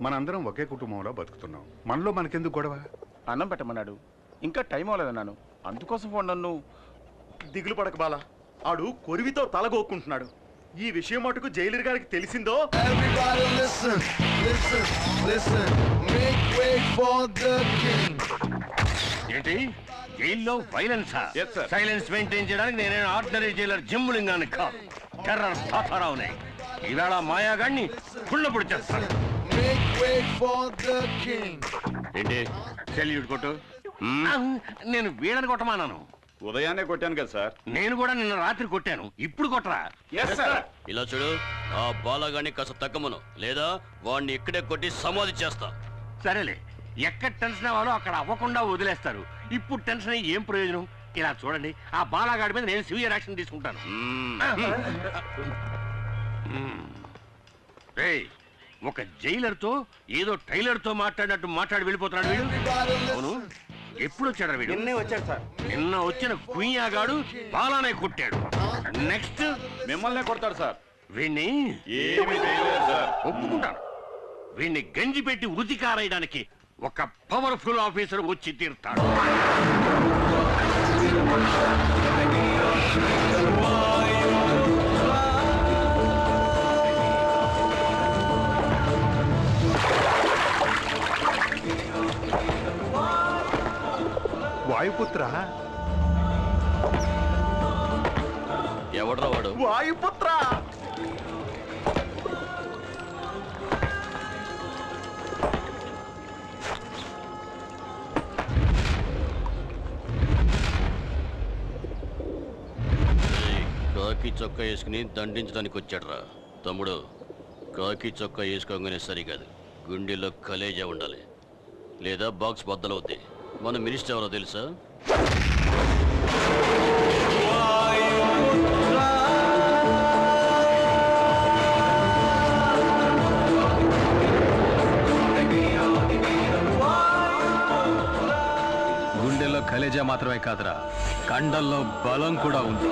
మనందరం ఒకే కుటుంబంలో బతుకుతున్నాం. మనలో మనకెందుకు గొడవ? అన్నం పెట్టమన్నాడు, ఇంకా టైం అవ్వలేదన్నాను, అందుకోసం ఫోన్. నన్ను దిగులు పడక బాలా, ఆడు కొరివితో తలగోక్కుంటున్నాడు. ఈ విషయం మటుకు జైలర్ గారికి తెలిసిందో ఏంటి జైల్లో వైలెన్సా? సైలెన్స్ మెయింటైన్ చేయడానికి నేనే ఆర్డినరీ జైలర్ జిమ్ములింగాన్ని కాదు, టెర్రర్ తాతారావునే. ఈవేళ మాయాగాడిని కుళ్ళపొడి చేస్తాను. ఏంటి సెల్యూట్ కొట్టు? నేను వీళ్ళని కొట్టమానాను. ఉదయాన్నే కొట్టాను కదా సార్. నేను కూడా నిన్న రాత్రి కొట్టాను, ఇప్పుడు కొట్టరా? ఇలా చూడు, ఆ బాలగాన్ని కాస్త తగ్గమను, లేదా వాడిని ఇక్కడే కొట్టి సమాధి చేస్తా. సరేలే, ఎక్కడ టెన్షన్ అవ్వాలో అక్కడ అవ్వకుండా వదిలేస్తారు. ఇప్పుడు టెన్షన్ అయ్యి ఏం ప్రయోజనం? ఇలా చూడండి, ఆ బాలగాడి మీద నేను సివియర్ యాక్షన్ తీసుకుంటాను. ఒక జైలర్ తో ఏదో టైలర్ తో మాట్లాడినట్టు మాట్లాడి వెళ్ళిపోతున్నాడు వీడు. అవును, ఎప్పుడు వచ్చాడు వీడు? నిన్నే వచ్చాడు సార్. నిన్న వచ్చిన కుయ్యాగాడు బాలానే కొట్టాడు. నెక్స్ట్ మిమ్మల్నే కొడతాడు సార్. వీణ్ణి ఒప్పుకుంటాను. వీణ్ణి గంజి పెట్టి ఉతికారేయడానికి ఒక పవర్ఫుల్ ఆఫీసర్ వచ్చి తీరుతాడు. వాయుపుత్ర? ఎవడ్రా వాడు? వాయుపుత్ర! కాకి చొక్కా వేసుకుని దండించడానికి వచ్చాడ్రా. తమ్ముడు, కాకి చొక్కా వేసుకోగానే సరికాదు, గుండెలో కలేజా ఉండాలి, లేదా బాక్స్ బద్దలవుద్ది. మన మినిస్టర్ ఎవరో తెలుసా? గుండెల్లో కలేజా మాత్రమే కాదురా, కండల్లో బలం కూడా ఉంది.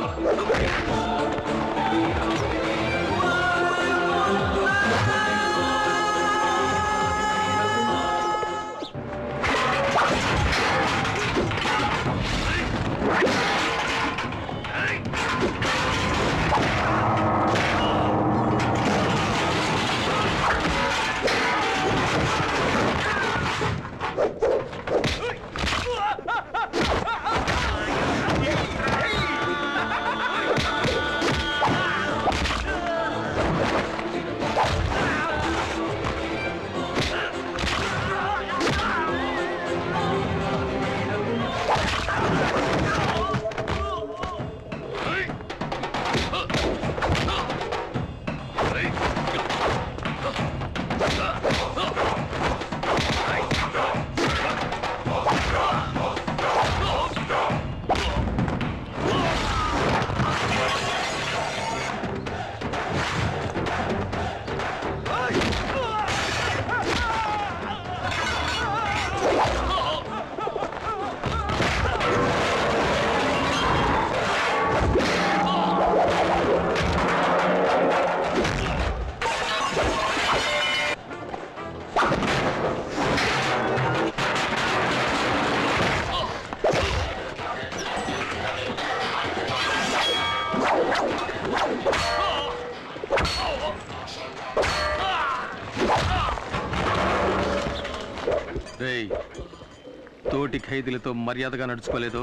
తోటి ఖైదీలతో మర్యాదగా నడుచుకోలేదో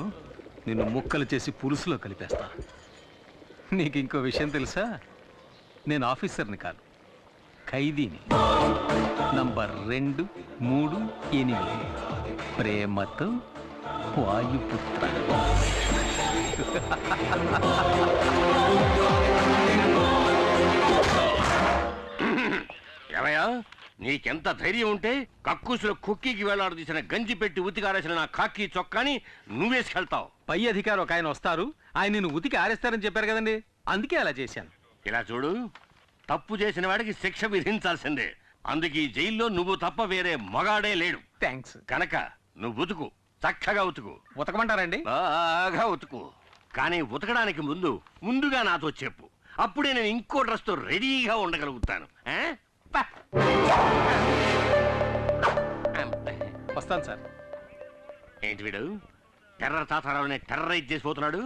నిన్ను ముక్కలు చేసి పులుసులో కలిపేస్తా. నీకు ఇంకో విషయం తెలుసా? నేను ఆఫీసర్ని కాదు, ఖైదీని. నంబర్ 238. ప్రేమతో వాయుపుత్ర. ఏమయ్యా, నీకెంత ధైర్యం ఉంటే కక్కుసులో కుక్కీకి వేలాడదీసిన గంజి పెట్టి ఉతికారేసిన నా కాకి చొక్కాని నువ్వేసుకెళ్తావు. పై అధికారి ఒక ఆయన వస్తారు, ఆయన నిన్ను ఉతికి ఆరేస్తారని చెప్పారు కదండి, అందుకే అలా చేశాను. ఇలా చూడు, తప్పు చేసిన వాడికి శిక్ష విధించాల్సిందే. అందుకే ఈ జైల్లో నువ్వు తప్ప వేరే మగాడే లేడు. థ్యాంక్స్. కనుక నువ్వు ఉతుకు, చక్కగా ఉతుకు, ఉతకమంటారండి? బాగా ఉతుకు. కానీ ఉతకడానికి ముందుగా నాతో చెప్పు, అప్పుడే నేను ఇంకో డ్రెస్తో రెడీగా ఉండగలుగుతాను. ఆ? పా. వస్తాను సార్. ఏంటి వీడు టెర్రర్ తాతారావుని టెర్రరైజ్ చేసిపోతున్నాడు?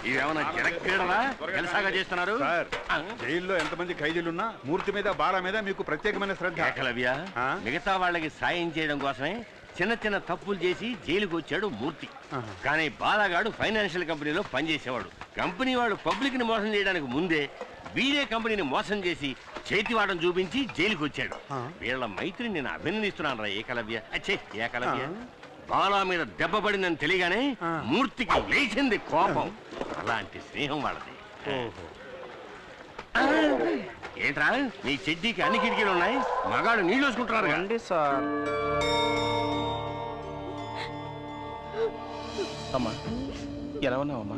ఇదేమన్నా జనక్రీడలా జలసాగా చేస్తున్నారు? సార్, జైల్లో ఎంతమంది ఖైదీలున్నా మూర్తి మీద బాల మీద మీకు ప్రత్యేకమైన శ్రద్ధ. ఏకలవ్య, మిగతా వాళ్ళకి సాయం చేయడం కోసమే చిన్న చిన్న తప్పులు చేసి జైలుకు వచ్చాడు మూర్తి. కానీ బాలగాడు ఫైనాన్షియల్ కంపెనీలో పనిచేసేవాడు. కంపెనీ వాడు పబ్లిక్ ని మోసం చేయడానికి ముందే వీడే కంపెనీని మోసం చేసి చేతివాడని చూపించి జైలుకు వచ్చాడు. వీళ్ళ మైత్రిని నేను అభినందిస్తున్నాను రా ఏకలవ్య. అచ్చే ఏకలవ్య, బాలా మీద దెబ్బ పడిందని తెలియగానే మూర్తికి లేచింది కోపం. అలాంటి స్నేహం వాళ్ళది. ఏంట్రా, నీ చెడ్డీకి అన్ని కిటికీలు ఉన్నాయి, మగాడు నీళ్ళు వేసుకుంటున్నారు. రండి సార్. అమ్మా, ఎలా ఉన్నావమ్మా?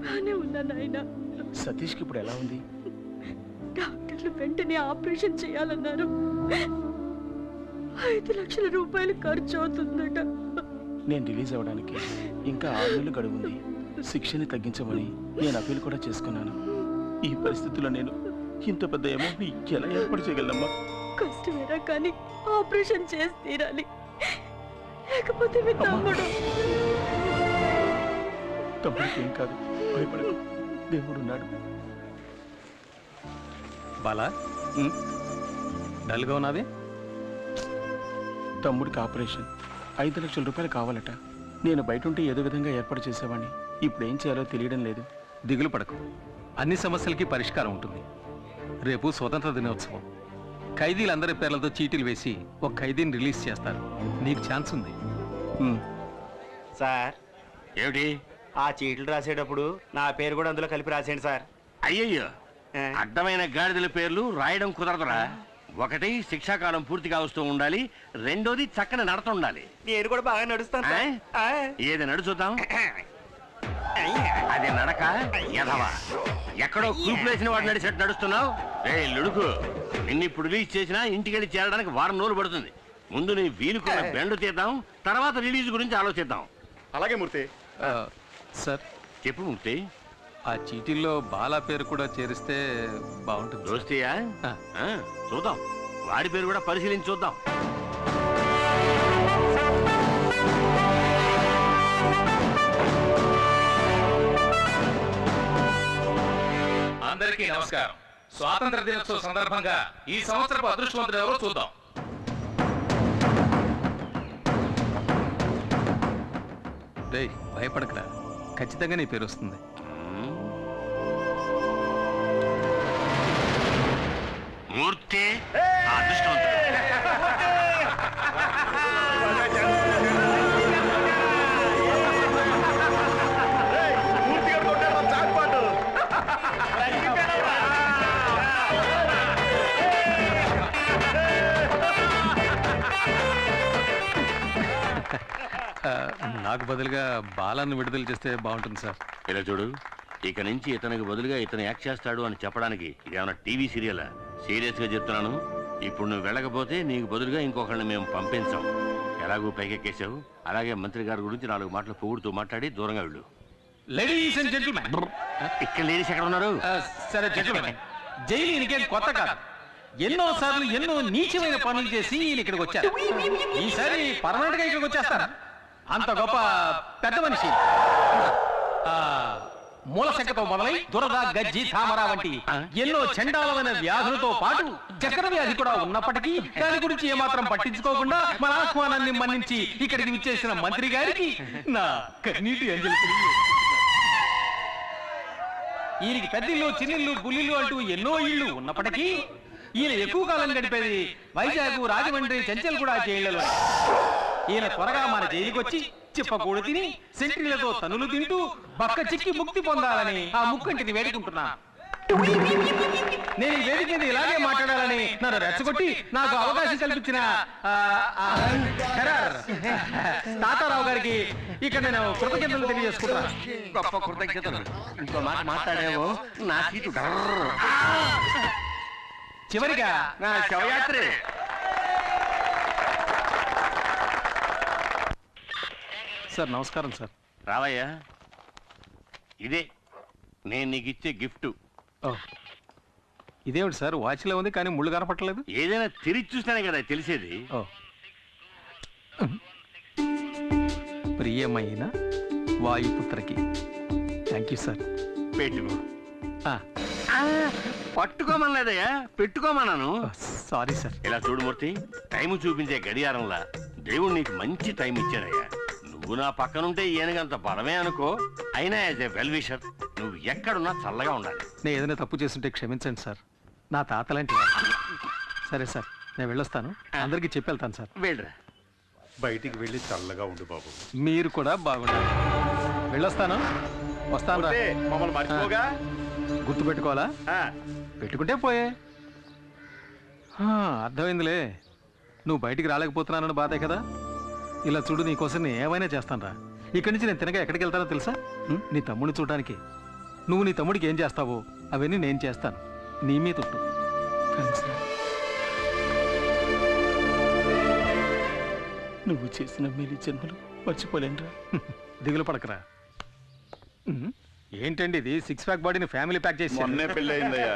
బానే ఉన్నా నాయన. సతీష్కి ఇప్పుడు ఎలా ఉంది? డాక్టర్లు వెంటనే ఆపరేషన్ చేయాలన్నారు. 5 లక్షల రూపాయలు ఖర్చు అవుతుందట. నేను రిలీజ్ అవ్వడానికి ఇంకా 6 నెలలు గడువు ఉంది. శిక్షని తగ్గించమని నేను అప్పీల్ కూడా చేసుకున్నాను. ఈ పరిస్థితుల్లో నేను ఇంత పెద్ద అమౌంట్ని ఎలా ఏర్పాటు చేయగలమ్మా? కష్టమేరా కానీ ఆపరేషన్ చేసి తీరాలి, లేకపోతే మీ తమ్ముడు. తమ్ముడికి ఏం కాదు, భయపడకు, దేవుడున్నాడు. బాలా, డల్గా ఉన్నావే? తమ్ముడికి ఆపరేషన్ 5 లక్షల రూపాయలు కావాలట. నేను బయట ఉంటే ఏదో విధంగా ఏర్పాటు చేసేవాడిని. ఇప్పుడు ఏం చేయాలో తెలియడం లేదు. దిగులు పడకు, అన్ని సమస్యలకి పరిష్కారం ఉంటుంది. రేపు స్వతంత్ర దినోత్సవం. ఖైదీలందరి పేర్లతో చీటీలు వేసి ఒక ఖైదీని రిలీజ్ చేస్తారు. నీకు ఛాన్స్ ఉంది. సార్, ఏమిటి? ఆ చీట్లు రాసేటప్పుడు నా పేరు కూడా అందులో కలిపి రాసేయండి సార్. అయ్యయ్యో, అడ్డమైన గాడిదల పేర్లు రాయడం కుదరదురా. ఒకటి శిక్షాకాలం పూర్తిగా వస్తూ ఉండాలి, రెండోది చక్కని నడత ఉండాలి. నేను కూడా బాగా నడుస్తాను సార్. ఏది నడు చూద్దాం. అది నడక ఎదవా, ఎక్కడో కూపులేసిన వాడు నడిచేట్టు నడుస్తున్నావు. లుడుకు, నిన్ను ఇప్పుడు రిలీజ్ చేసినా ఇంటికి వెళ్ళి చేరడానికి 1 రోజులు పడుతుంది. ముందు నీ వీలుకున్న బెండు తీద్దాం, తర్వాత రిలీజ్ గురించి ఆలోచిద్దాం. అలాగే మూర్తి. సార్ చెప్పు మూర్తి. ఆ చీటీల్లో బాలా పేరు కూడా చేరిస్తే బాగుంటుంది. దోస్తీయా? చూద్దాం, వాడి పేరు కూడా పరిశీలించి చూద్దాం. అందరికీ నమస్కారం. స్వాతంత్ర దినోత్సవ సందర్భంగా ఈ సంవత్సరపు అదృష్టవంతుడు ఎవరో చూద్దాం. రేయ్, భయపడకరా, ఖచ్చితంగా నీ పేరు వస్తుంది. మూర్తి అదృష్టవంతుడు. నాకు బదులుగా బాలాన్ని విడుదల చేస్తే బాగుంటుంది సార్. ఇలా చూడు, ఇక నుంచి ఇతనికి బదులుగా ఇతను యాక్ట్ చేస్తాడు అని చెప్పడానికి ఇదేమన్నా టీవీ సీరియలా? సీరియస్గా చెప్తున్నాను. ఇప్పుడు నువ్వు వెళ్ళకపోతే నీకు బదులుగా ఇంకొకరిని మేము పంపించాం. ఎలాగూ పైకెక్కేసావు, అలాగే మంత్రి గారి గురించి 4 మాటలు పొగుడుతూ మాట్లాడి దూరంగా వెళ్ళు. లేడీస్ అండ్ జెంటిల్మెన్, ఇక్కడ లేడీస్ ఎక్కడ ఉన్నారు? సరే జెంటిల్మెన్, జైలు ఈయనకేం కొత్త కాదు. ఎన్నో సార్లు ఎన్నో నీచమైన పనులు చేసి ఈయన ఇక్కడికి వచ్చారు. ఈసారి పర్మనెంట్ గా ఇక్కడికి వచ్చేస్తారా? అంత గొప్ప పెద్ద మనిషి. మూల శంకతో మొదలై దురద, గజ్జి, తామర వంటి ఎన్నో చండాలమైన వ్యాధులతో పాటు చక్కెర వ్యాధి కూడా ఉన్నప్పటికీ దాని గురించి ఏమాత్రం పట్టించుకోకుండా మన ఆహ్వానాన్ని మన్నించి ఇక్కడికి విచ్చేసిన మంత్రి గారికి నా కన్నీటి అంజలి. ఈయనకి పెద్దిల్లు, చిన్నిల్లు, గుల్లిల్లు అంటూ ఎన్నో ఇళ్ళు ఉన్నప్పటికీ ఈయన ఎక్కువ కాలం గడిపేది వైజాగ్, రాజమండ్రి, చెంచల్ కూడా జైళ్లలో. ఈయన త్వరగా మన జైలుకి వచ్చి చిప్పకూడు తిని సెంట్రీలతో తనులు తింటూ బక్క చిక్కి ముక్తి పొందాలని ఆ ముక్కంటిని వేడుకుంటున్నా. నేను ఈ వేదిక మీద ఇలాగే మాట్లాడాలని నన్ను రెచ్చగొట్టి నాకు అవకాశం కల్పించిన తాతారావు గారికి ఇక్కడ నేను కృతజ్ఞతలు తెలియజేసుకుంటున్నా. గొప్ప కృతజ్ఞతలు. ఇంకో మాట మాట్లాడేమో నా సీటు చివరిగా నా శవయాత్రే. సార్ నమస్కారం సార్. రావయ్యా, ఇదే నేను నీకు ఇచ్చే గిఫ్ట్. ఇదేమిటి సార్ వాచ్లో ఉంది కానీ ముళ్ళు కనపట్టలేదు? ఏదైనా తిరిగి చూస్తేనే కదా తెలిసేది. ప్రియమైన వాయుపుత్రకి థ్యాంక్ యూ సార్. పెట్టుకో. పట్టుకోమనలేదయ్యా, పెట్టుకోమన్నాను. Sorry sir. ఇలా చూడు మూర్తి, టైం చూపించే గడియారంలా దేవుడు నీకు మంచి టైం ఇచ్చాడయ్యా. నువ్వు నా పక్కనుంటే ఈయనకంత బలమే అనుకో. అయినా యాజ్ ఏ వెల్ విషర్ నువ్వు ఎక్కడున్నా చల్లగా ఉండాలి. నేను ఏదైనా తప్పు చేస్తుంటే క్షమించండి సార్. నా తాతలాంటి వాడు. సరే సార్, నేను వెళ్ళొస్తాను. అందరికీ చెప్పి వెళ్తాను సార్. వెళ్ళరా. బయటికి వెళ్ళి చల్లగా ఉండు బాబు. మీరు కూడా బాగుండాలి. వెళ్ళొస్తాను. వస్తాను రా. మమ్మల్ని మర్చిపోగా. గుర్తు పెట్టుకోవాలా? పెట్టుకుంటే పోయే. అర్థమైందిలే. నువ్వు బయటికి రాలేకపోతున్నానని బాధే కదా. ఇలా చూడు, నీకోసం నేను ఏమైనా చేస్తాను రా. ఇక్కడి నుంచి నేను తినగా ఎక్కడికి వెళ్తానో తెలుసా? నీ తమ్ముడిని చూడడానికి. నువ్వు నీ తమ్ముడికి ఏం చేస్తావో అవన్నీ నేను చేస్తాను. నీ మీద ఉంటు. నువ్వు చేసిన మేలు జన్మలు మర్చిపోలేనురా. దిగులు పడకరా. ఏంటండి ఇది? 6 ప్యాక్ బాడీని ఫ్యామిలీ ప్యాక్ చేసి మొన్నే పెళ్ళి అయిందయ్యా.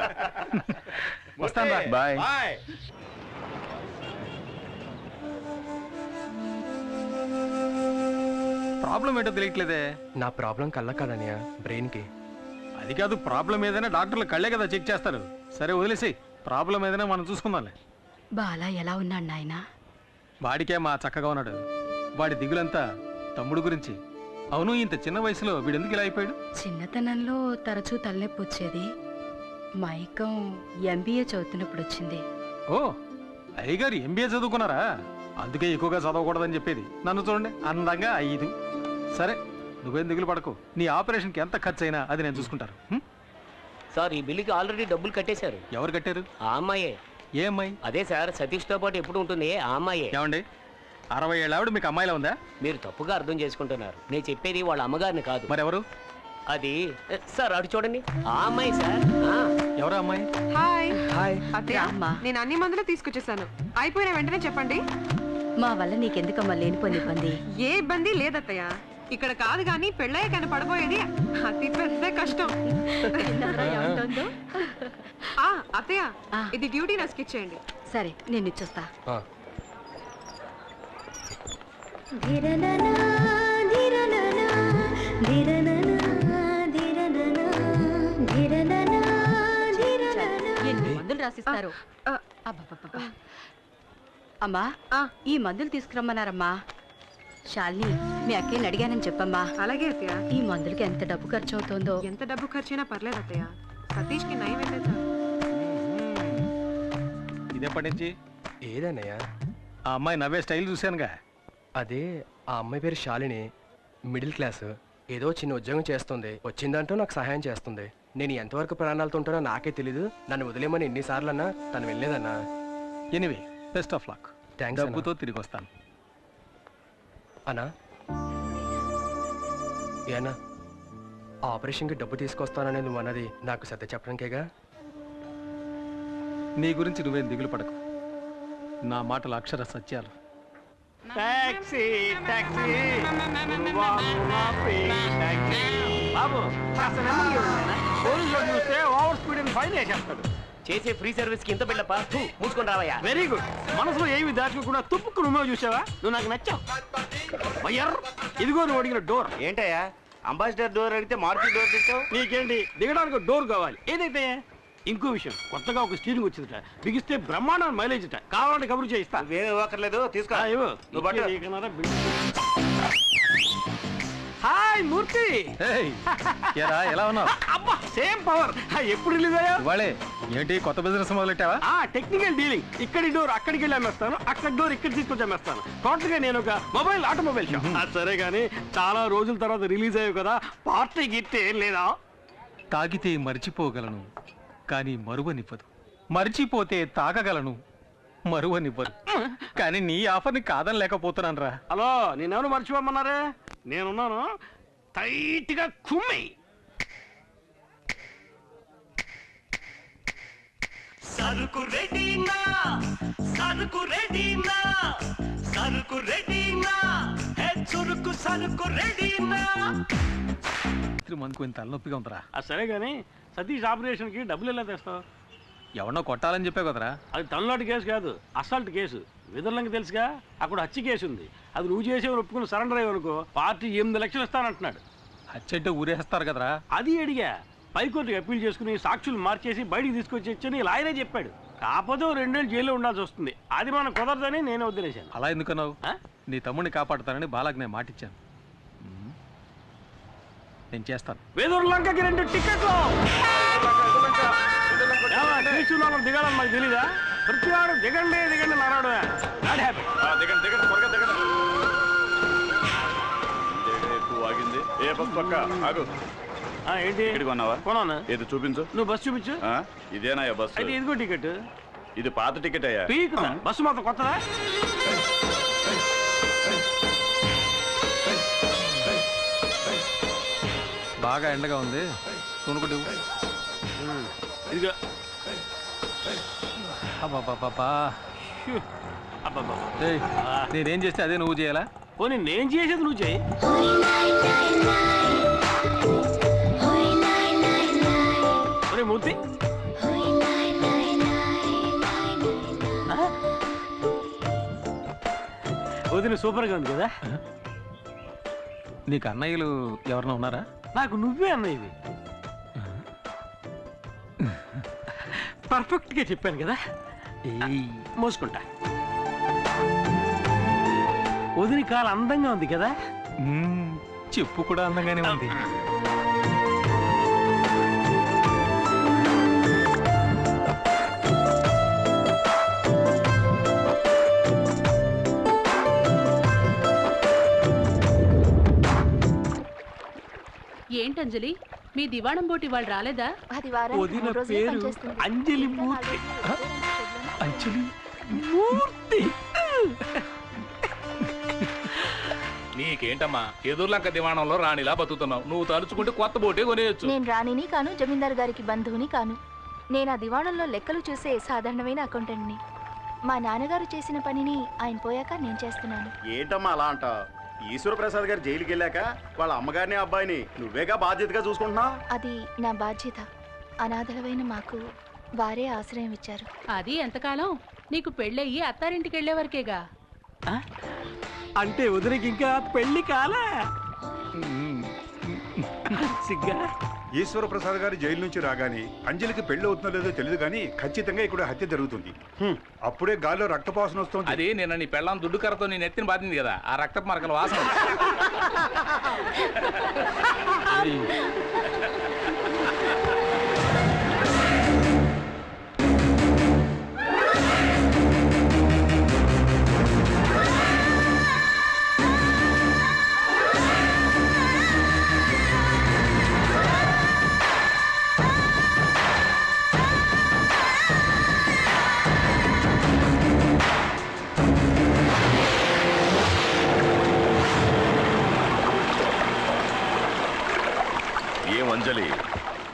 వస్తాను రా. బాయ్. ప్రాబ్లం ఏంటో తెలియట్లేదే. నా ప్రాబ్లం కళ్ళ కాదనియ బ్రెయిన్ కి. అది కాదు, ప్రాబ్లం ఏదైనా డాక్టర్లు కళ్ళే కదా చెక్ చేస్తారు. సరే వదిలేసి, ప్రాబ్లం ఏదైనా మనం చూసుకుందాంలే. బాలా ఎలా ఉన్నాడు నాయనా? వాడికే మా చక్కగా ఉన్నాడు. వాడి దిగులంతా తమ్ముడు గురించి. అవును, ఇంత చిన్న వయసులో వీడెందుకు ఇలా అయిపోయాడు? చిన్నతనంలో తరచూ తలనొప్పి వచ్చేది. మైకం ఎంబీఏ చదువుతున్నప్పుడు వచ్చింది. ఓ, అయ్యగారు ఎంబీఏ చదువుకున్నారా? అందుకే ఎక్కువగా చదవకూడదని చెప్పేది. నన్ను చూడండి, అందంగా 5. సరే, నువ్వేం దిగులు పడకు. నీ ఆపరేషన్కి ఎంత ఖర్చు అయినా అది నేను చూసుకుంటాను. సార్, ఈ బిల్లుకి ఆల్రెడీ డబ్బులు కట్టేశారు. ఎవరు కట్టారు? ఆ అమ్మాయే. ఏ అమ్మాయి? అదే సార్, సతీష్తో పాటు ఎప్పుడు ఉంటుంది ఆ అమ్మాయే. ఏమండి, 60 ఏళ్ళ ఆవిడ మీకు అమ్మాయిలా ఉందా? మీరు తప్పుగా అర్థం చేసుకుంటున్నారు. నేను చెప్పేది వాళ్ళ అమ్మగారిని కాదు. మరెవరు? అది సార్, అటు చూడండి, ఆ అమ్మాయి సార్. ఎవరా అమ్మాయి? హాయ్. హాయ్. అత్తయ్య, నేను అన్ని మందులు తీసుకొచ్చేసాను. అయిపోయిన వెంటనే చెప్పండి. మా వల్ల నీకెందుకమ్మా లేనిపోని ఇబ్బంది? ఏ ఇబ్బంది లేదత్తయ్య. ఇక్కడ కాదు కానీ పెళ్ళయ్య కానీ పడబోయేది అతి పెద్ద కష్టం. అత్తయ్య, ఇది డ్యూటీ నర్స్కి ఇచ్చేయండి. సరే, నేను ఇచ్చొస్తా. ఎన్ని మందులు రాసిస్తారు? అమ్మా, ఈ మందులు తీసుకురమ్మన్నారమ్మా. శాలిని, మీ అక్కని అడిగానని చెప్పమ్మా. అలాగే అత్తయ్య. ఈ మందులకి ఎంత డబ్బు ఖర్చు అవుతుందో. ఎంత డబ్బు ఖర్చైనా పర్లేదు అత్తయ్య. సతీష్కి నయం అయితే ఇదెప్పటి నుంచి? ఏదన్నయ్య? ఆ అమ్మాయి నవ్వే స్టైల్ చూశానుగా. అదే, ఆ అమ్మాయి పేరు శాలిని. Middle class. ఏదో చిన్న ఉద్యోగం చేస్తుంది. వచ్చిందంటూ నాకు సహాయం చేస్తుంది. నేను ఎంతవరకు ప్రాణాలతో ఉంటానో నాకే తెలీదు. నన్ను వదిలేమని ఎన్నిసార్లు అన్నా తను వెళ్ళలేదన్నా. Anyway, best of luck. Thanks. డబ్బుతో తిరిగి వస్తాను. అన్నా, ఏనా ఆపరేషన్కి డబ్బు తీసుకొస్తాననేది నువ్వు అన్నది నాకు సత్య చెప్పడానికేగా? నీ గురించి నువ్వేం దిగులు పడకు. నా మాటలు అక్షర సత్యాలు. టాక్సీ టాక్సీ బాబు, పోలీసులు చూస్తే ఓవర్ స్పీడ్ అని ఫైన్ వేసేస్తాడు. చేసే ఫ్రీ సర్వీస్ కి ఇంత బిళ్ళప్ప, మూసుకొని రావయ్యా. Very good. మనసులో ఏమి దాచుకోకుండా తుప్పుకు నువ్వు చూసావా? నువ్వు నాకు నచ్చావు. ఇదిగో నువ్వు అడిగిన డోర్. ఏంటయ్యా, అంబాసిడర్ డోర్ అడిగితే మారుతి డోర్ తెచ్చావు? నీకేంటి, దిగడానికి డోర్ కావాలి. ఏదైతే ఇంకో విషయం, కొత్తగా ఒక స్టీరింగ్ వచ్చిందట, బిగిస్తే బ్రహ్మాండ మైలేజ్ అట. కావాలంటే కబురు చేయిస్తా. ఇవ్వక్కర్లేదు, తీసుకో. హాయ్ మూర్తి. ఎలా ఉన్నావు? అబ్బా సేమ్ పవర్. ఎప్పుడు రిలీజ్ అయ్యా? ఇవాళే. ఏంటి కొత్త బిజినెస్ మొదలెట్టావా? Technical dealing. ఇక్కడి డోర్ అక్కడికి వెళ్ళి అమ్మేస్తాను, అక్కడ డోర్ ఇక్కడ తీసుకొచ్చి అమ్మేస్తాను. టోటల్ గా నేను ఒక ఆటోమొబైల్ షాప్. సరే గానీ చాలా రోజుల తర్వాత రిలీజ్ అయ్యావు కదా, పార్టీ గిట్టే ఏం లేదా? తాగితే మర్చిపోగలను, కానీ మరువనివ్వదు. మర్చిపోతే తాగగలను, మరువనివ్వదు. కానీ నీ ఆఫర్ని కాదని లేకపోతున్నాను రా. హలో, నేనెవరు మర్చిపోమన్నారే? నేనున్నాను, టైట్ గా కుమ్మి. సరుకు రెడీనా, సరుకు రెడీనా, సరుకు రెడీనా, హే చురుకు సరుకు రెడీనా. మనకు ఇంత తలనొప్పిగా ఉందిరా. సరే గానీ సతీష్ ఆపరేషన్ కి డబ్బులు ఎలా తెస్తావు? ఎవరినో కొట్టాలని చెప్పే కదరా. అది తమిళనాడు కేసు కాదు, అసాల్ట్ కేసు. విదర్లంకి తెలుసుగా, అక్కడ హత్య కేసు ఉంది. అది నువ్వు చేసేవారు ఒప్పుకుని సరెండర్ అయ్యనుకో, పార్టీ 8 లక్షలు ఇస్తానంటున్నాడు. హత్య అంటే ఊరేస్తారు కదరా. అది అడిగా. పైకోర్టుకి అప్పీల్ చేసుకుని సాక్షులు మార్చేసి బయటికి తీసుకొచ్చి లాయరే చెప్పాడు. కాకపోతే 2 ఏళ్ళు జైల్లో ఉండాల్సి వస్తుంది. అది మనం కుదరదని నేను వదిలేశాను. అలా ఎందుకన్నావు? నీ తమ్ముడిని కాపాడుతానని బాలాకి నేను మాటిచ్చాను. నేను చేస్తాను. వేదూరులంకకి 2 టికెట్లు. దిగాలని మాకు తెలీదా? ప్రతివాడు దిగండి దిగండి నారాడు. ఏ బస్ పక్క ఆగు. ఏంటి కొన్నావా? కొన్నాను. ఏది చూపించు. నువ్వు బస్ చూపించు. ఇదేనా బస్? అయితే ఇదిగో టికెట్. ఇది పాత టికెట్ అయ్యా. బస్సు మాత్రం కొత్తదా? బాగా ఎండగా ఉంది, కొనుక్కుంటే ఇదిగో. నేనేం చేస్తే అదే నువ్వు చేయాలా? పోనీ నేను చేసేది నువ్వు చేయి. మూర్తి, వదిన సూపర్ గా ఉంది కదా. నీకు అన్నయ్యలు ఎవరన్నా ఉన్నారా? నాకు నువ్వే అన్నయ్యవి. పర్ఫెక్ట్ గా చెప్పాను కదా. మోసుకుంటా. వదిన కాలు అందంగా ఉంది కదా. చెప్పు కూడా అందంగానే ఉంది. ఏంటంజలి, మీ దివాణం బోటి వాళ్ళు రాలేదా? వదిన పేరు అంజలి మూర్తి. అంజలి మూర్తి. నీకేంటమ్మా, ఎదుర్లంక దివాణంలో రాణిలా బతుకుతున్నావు. నువ్వు తలుచుకుంటే కొత్త బోటే కొనేయచ్చు. నేను రాణిని కాను, జమీందారు గారికి బంధువుని కాను. నేను ఆ దివాణంలో లెక్కలు చూసే సాధారణమైన అకౌంటెంట్ని. మా నాన్నగారు చేసిన పనిని ఆయన పోయాక నేను చేస్తున్నాను. ఏంటమ్మా అలా అంట? ఈశ్వరప్రసాద్ గారు జైలుకి వెళ్ళాక వాళ్ళ అమ్మగారిని అబ్బాయిని నువ్వేగా బాధ్యతగా చూసుకుంటున్నా? అది నా బాధ్యత. అనాథలమైన మాకు వారే ఆశ్రయం ఇచ్చారు. అది ఎంతకాలం? నీకు పెళ్ళయ్యి అత్తారింటికి వెళ్లే వరకేగా. అంటే వదినకి ఇంకా పెళ్లి కాలే? సిగ్గా. ఈశ్వరప్రసాద్ గారు జైలు నుంచి రాగానే అంజలికి పెళ్లి అవుతుందో లేదో తెలియదు కానీ ఖచ్చితంగా ఇక్కడ హత్య జరుగుతుంది. అప్పుడే గాల్లో రక్తపాసన వస్తుంది. అది నిన్న నీ పెళ్ళాం దుడ్డు కర్రతో నీ నెత్తిని బాధింది కదా, ఆ రక్తపు మరకల వాసన. అంజలి,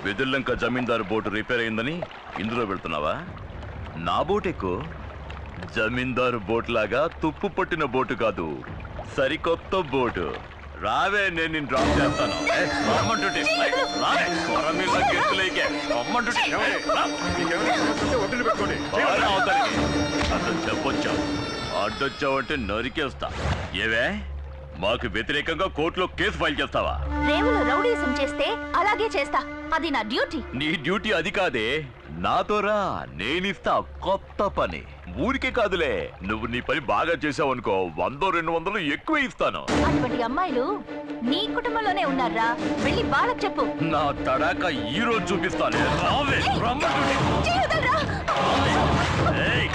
వెదుర్లంక జమీందారు బోటు రిపేర్ అయిందని ఇందులో వెళ్తున్నావా? నా బోట్ ఎక్కువ. జమీందారు బోట్ లాగా తుప్పు పట్టిన బోటు కాదు, సరికొత్త బోటు. రావే, నేను నిన్ను డ్రాప్ చేస్తాను. అసలు చెప్పొచ్చావు, అడ్డొచ్చావంటే నరికేస్తా. ఏవే, మాకు వ్యతిరేకంగా కోర్టులో కేసు ఫైల్ చేస్తావా? రేవులో రౌడీసం చేస్తే అలాగే చేస్తా. అది నా డ్యూటీ. నీ డ్యూటీ అది కాదే, నాతో రా, నేనిస్తా కొత్త పని. ఊరికే కాదులే, నువ్వు నీ పని బాగా చేసావు అనుకో 100-200 ఎక్కువ ఇస్తాను. అటువంటి అమ్మాయిలు నీ కుటుంబంలోనే ఉన్నారా? వెళ్ళి వాళ్ళకి చెప్పు. నా తడాక ఈ రోజు చూపిస్తాను. రావే, రమ్మంటుంటే. చేయొద్దురా. ఏయ్.